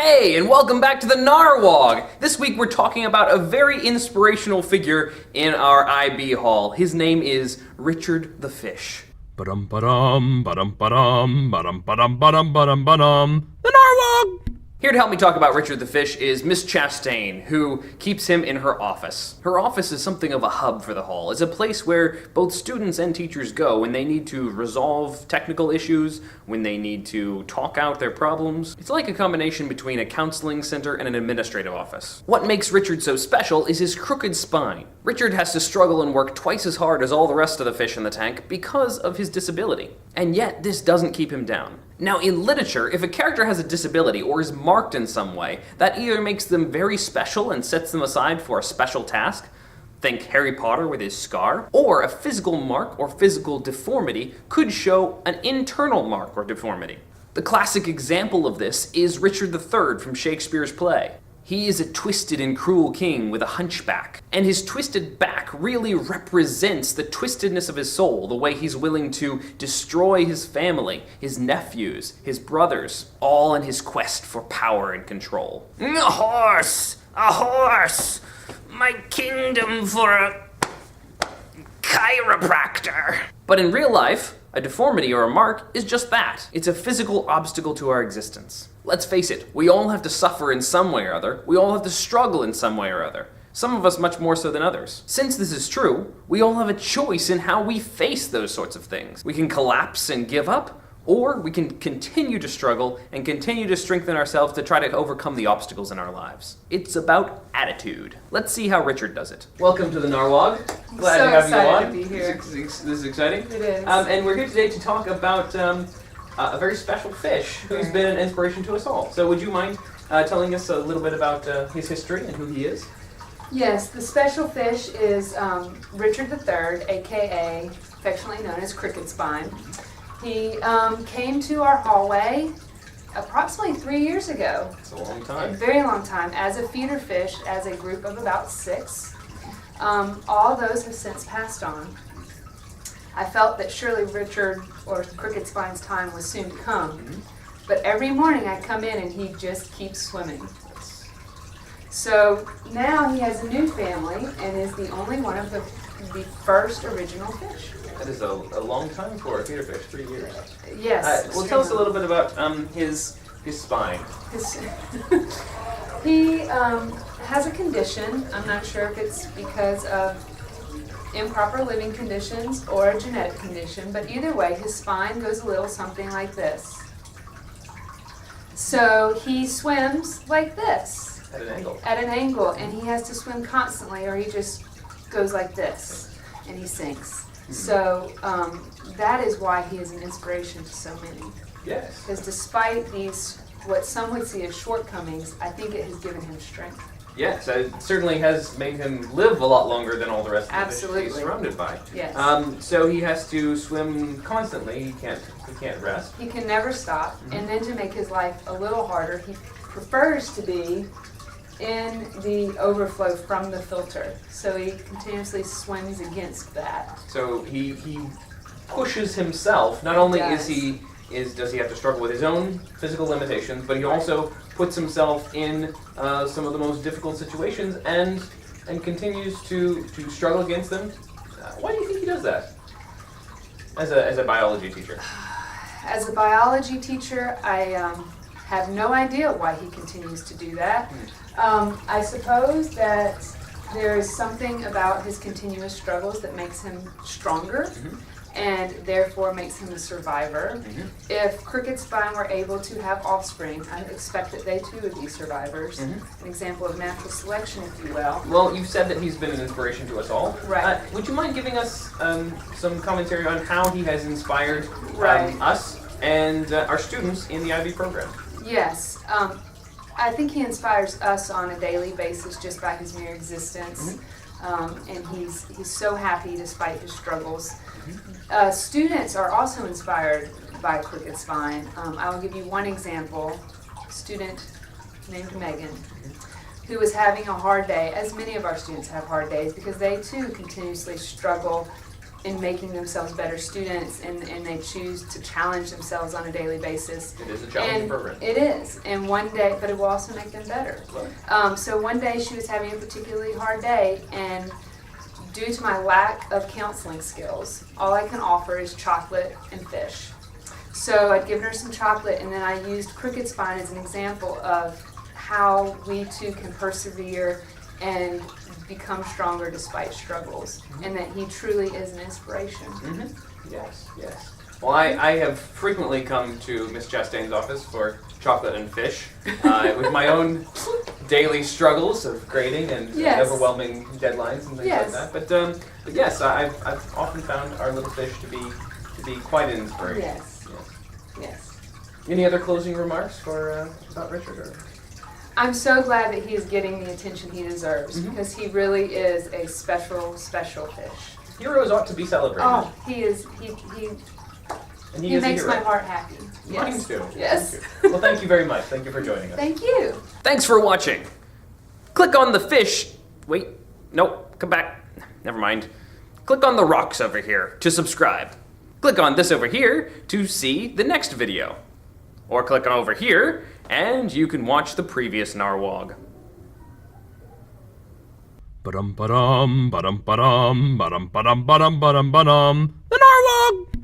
Hey, and welcome back to the Narwhog! This week we're talking about a very inspirational figure in our IB Hall. His name is Richard the Fish. Ba-dum-ba-dum, ba-dum-ba-dum, ba-dum-ba-dum, ba-dum-ba-dum, ba-dum. The Narwhog! Here to help me talk about Richard the Fish is Miss Chastain, who keeps him in her office. Her office is something of a hub for the Hall. It's a place where both students and teachers go when they need to resolve technical issues, when they need to talk out their problems. It's like a combination between a counseling center and an administrative office. What makes Richard so special is his crooked spine. Richard has to struggle and work twice as hard as all the rest of the fish in the tank because of his disability. And yet, this doesn't keep him down. Now, in literature, if a character has a disability or is marked in some way, that either makes them very special and sets them aside for a special task, think Harry Potter with his scar, or a physical mark or physical deformity could show an internal mark or deformity. The classic example of this is Richard III from Shakespeare's play. He is a twisted and cruel king with a hunchback, and his twisted back really represents the twistedness of his soul, the way he's willing to destroy his family, his nephews, his brothers, all in his quest for power and control. A horse! A horse! My kingdom for a chiropractor! But in real life, a deformity or a mark is just that. It's a physical obstacle to our existence. Let's face it, we all have to suffer in some way or other. We all have to struggle in some way or other. Some of us much more so than others. Since this is true, we all have a choice in how we face those sorts of things. We can collapse and give up, or we can continue to struggle and continue to strengthen ourselves to try to overcome the obstacles in our lives. It's about attitude. Let's see how Richard does it. Welcome to the Narwhog. Glad to have you on. To be here. This is exciting. It is. And we're here today to talk about a very special fish who's been an inspiration to us all. So would you mind telling us a little bit about his history and who he is? Yes, the special fish is Richard III, aka affectionately known as Cricket Spine. He came to our hallway approximately 3 years ago. It's a long time. A very long time, as a feeder fish, as a group of about 6. All those have since passed on. I felt that surely Richard or Cricket Spine's time was soon to come, but every morning I come in and he just keeps swimming. So now he has a new family and is the only one of the first original fish. That is a long time for a feeder fish, 3 years. Yes. Well, tell us a little bit about his spine. He has a condition. I'm not sure if it's because of improper living conditions or a genetic condition, but either way, his spine goes a little something like this. So he swims like this. At an angle. At an angle, and he has to swim constantly or he just goes like this and he sinks. So that is why he is an inspiration to so many. Yes. Because despite these, what some would see as shortcomings, I think it has given him strength. Yes, it certainly has made him live a lot longer than all the rest of the fish he's surrounded by. Yes. So he has to swim constantly. He can't rest. He can never stop. And then to make his life a little harder, he prefers to be in the overflow from the filter. So he continuously swims against that. So he pushes himself. Not only does he have to struggle with his own physical limitations, but he also puts himself in some of the most difficult situations and continues to struggle against them. Why do you think he does that? As a biology teacher. As a biology teacher, I have no idea why he continues to do that. I suppose that there is something about his continuous struggles that makes him stronger and therefore makes him a survivor. If Cricket Spine were able to have offspring, I expect that they too would be survivors. An example of natural selection, if you will. Well, you've said that he's been an inspiration to us all. Right. Would you mind giving us some commentary on how he has inspired Right. us and our students in the IB program? Yes. I think he inspires us on a daily basis just by his mere existence. And he's so happy despite his struggles. Students are also inspired by Cricket Spine. I will give you one example. A student named Megan, who was having a hard day, as many of our students have hard days, because they too continuously struggle in making themselves better students, and they choose to challenge themselves on a daily basis. It is a challenging And program. it is, and one day, but it will also make them better. So one day she was having a particularly hard day, and due to my lack of counseling skills, all I can offer is chocolate and fish. So I'd given her some chocolate, and then I used crooked spine as an example of how we too can persevere and become stronger despite struggles, and that he truly is an inspiration. Yes, yes. Well, I have frequently come to Miss Chastain's office for chocolate and fish with my own daily struggles of grading and Yes. overwhelming deadlines and things Yes. like that. But yes, I've often found our little fish to be quite an inspiration. Yes. Yes. Any other closing remarks for about Richard? Or? I'm so glad that he is getting the attention he deserves, because he really is a special, special fish. Heroes ought to be celebrated. Oh, he is. And He is a makes hero. my heart happy. Yes. Mine too. Yes. Mine too. Well, thank you very much. Thank you for joining us. Thank you. Thanks for watching. Click on the fish. Wait, nope, come back. Never mind. Click on the rocks over here to subscribe. Click on this over here to see the next video. Or click on over here and you can watch the previous Narwhog. Ba-dum, ba-dum, ba-dum, ba-dum, ba-dum, ba-dum, ba-dum, ba-dum, ba-dum. The Narwhog!